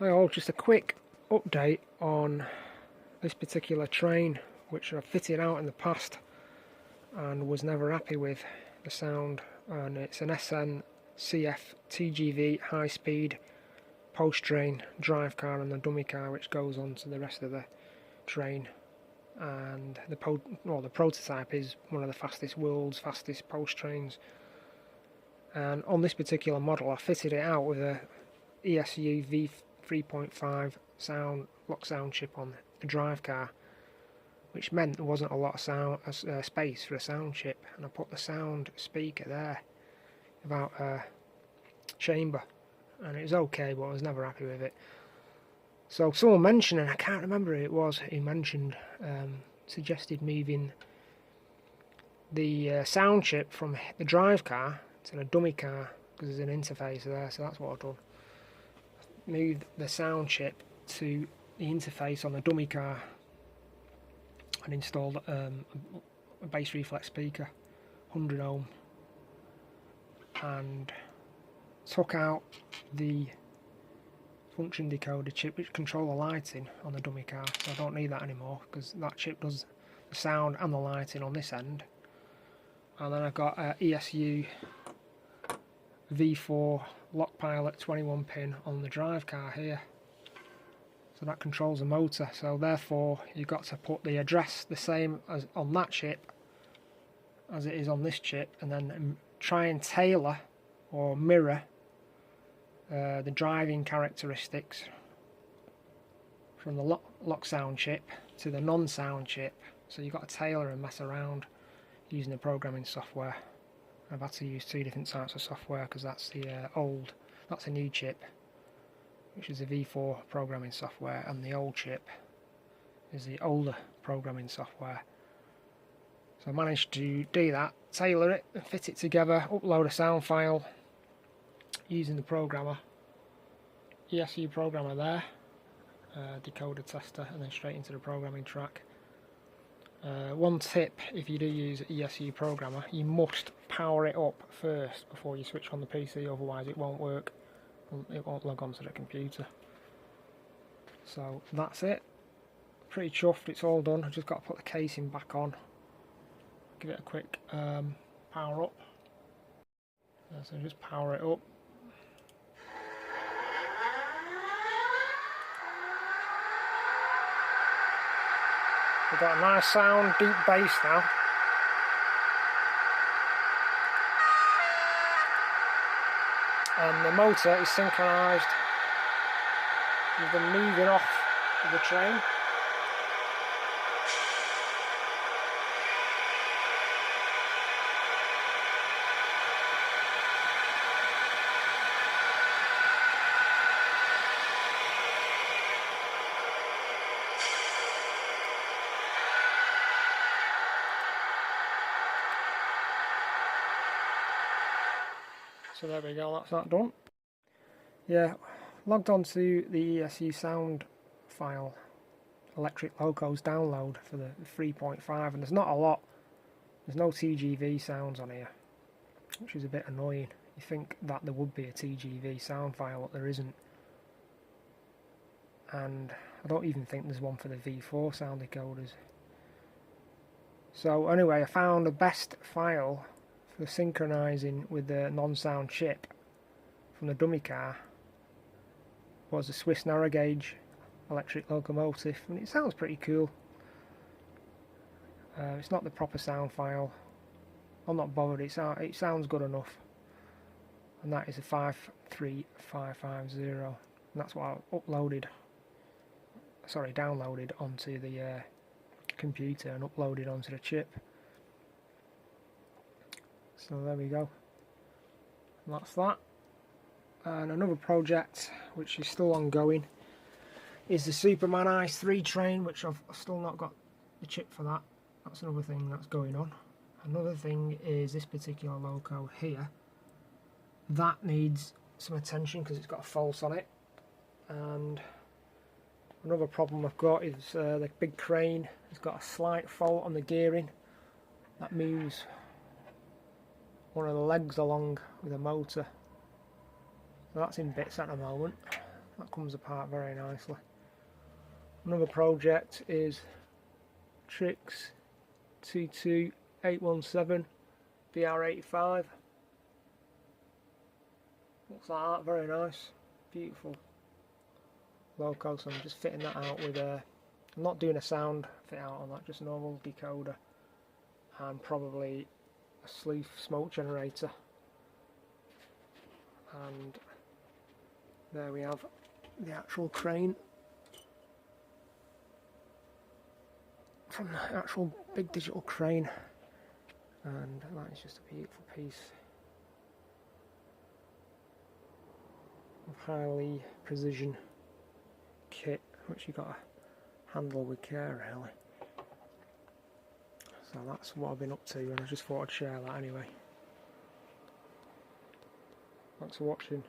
Hi all, just a quick update on this particular train which I've fitted out in the past and was never happy with the sound, and it's an SN-CF TGV high speed post train drive car and the dummy car which goes on to the rest of the train, and the prototype is one of the world's fastest post trains. And on this particular model I fitted it out with a ESU V3.5 lock sound chip on the drive car, which meant there wasn't a lot of space for a sound chip, and I put the sound speaker there about a chamber, and it was okay, but I was never happy with it. So someone mentioned, and I can't remember who it was who mentioned, suggested moving the sound chip from the drive car to the dummy car, because there's an interface there, so that's what I've done. Moved the sound chip to the interface on the dummy car and installed a bass reflex speaker, 100 ohm, and took out the function decoder chip which controls the lighting on the dummy car, so I don't need that anymore because that chip does the sound and the lighting on this end. And then I've got a ESU V4 lock pilot 21 pin on the drive car here, so that controls the motor. So therefore you've got to put the address the same as on that chip as it is on this chip, and then try and tailor or mirror the driving characteristics from the lock sound chip to the non-sound chip. So you've got to tailor and mess around using the programming software. I've had to use two different types of software because that's that's a new chip, which is the V4 programming software, and the old chip is the older programming software. So I managed to do that, tailor it and fit it together, upload a sound file using the programmer, ESU programmer there, decoder tester, and then straight into the programming track. One tip, if you do use ESU programmer, you must power it up first before you switch on the PC, otherwise it won't work, it won't log on to the computer. So that's it, pretty chuffed, it's all done. I've just got to put the casing back on, give it a quick power up. So just power it up. We've got a nice sound, deep bass now. And the motor is synchronised with the moving off of the train. So there we go, that's that done. Yeah, logged onto the ESU sound file, electric locos download for the 3.5, and there's not a lot. There's no TGV sounds on here, which is a bit annoying. You think that there would be a TGV sound file, but there isn't. And I don't even think there's one for the V4 sound decoders. So anyway, I found the best file for synchronising with the non-sound chip from the dummy car was a Swiss narrow gauge electric locomotive, and it sounds pretty cool. It's not the proper sound file, I'm not bothered, it sounds good enough, and that is a 53550, and that's what I downloaded onto the computer and uploaded onto the chip. So there we go, and that's that. And another project which is still ongoing is the Superman Ice 3 train, which I've still not got the chip for that. That's another thing that's going on. Another thing is this particular loco here. That needs some attention because it's got a false on it. And another problem I've got is the big crane has got a slight fault on the gearing. That moves one of the legs along with a motor. So that's in bits at the moment. that comes apart very nicely. Another project is Trix 22817 VR85. Looks like that, very nice, beautiful logo. So I'm just fitting that out with a, I'm not doing a sound fit out on that, just a normal decoder and probably a sleeve smoke generator. And there we have the actual crane from the actual big digital crane, and that is just a beautiful piece of highly precision kit, which you got to handle with care really. So that's what I've been up to, and I just thought I'd share that anyway. Thanks for watching.